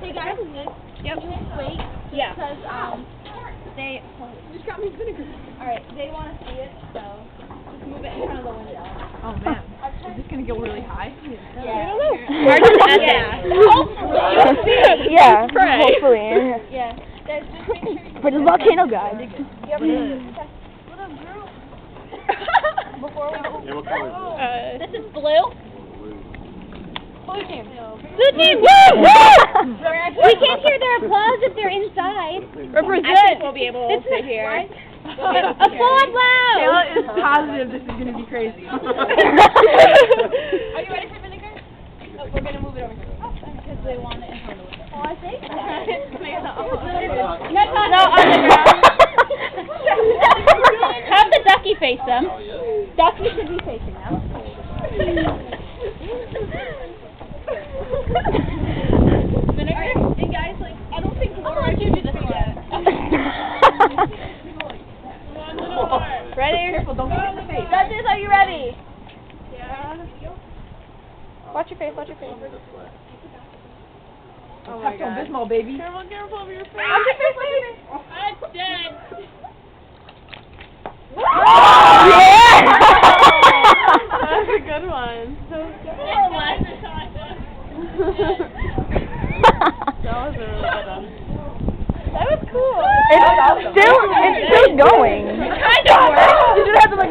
Hey guys, Yep. wait. Yeah. Because they Just got me vinegar. all right. They want to see it, so just move it in front of the window. Oh man, is this gonna go really high? Yeah. I don't know. Hard to Yeah. Hopefully. You'll see it. Yeah, Pray. hopefully. Yeah. Guys, just make sure you For the volcano guy. Yep. Before we go. Yeah, what color is it? This is blue. Blue team. Blue team. Woo! Woo! We can't hear their applause if they're inside. Represent. I think we'll be able to hear. Applaud loud. Kayla is positive this is gonna be crazy. Are you ready for vinegar? Oh, we're gonna move it over here. Because they want it in front of the window. Oh, I think. No, on the ground. Have the ducky face them. Ducky should be facing them. Vinegar? And guys, like, I don't think Laura let you do this one. Ready? Careful, don't get in the face. Judges, are you ready? Watch your face, watch your face. Oh my God. Pepto-Bismol, baby. Careful of your face. Watch your face, watch your face. That's dead. That's a good one. So good. That was a really good one. That was cool. It's still going. It kind of worked. You just have to like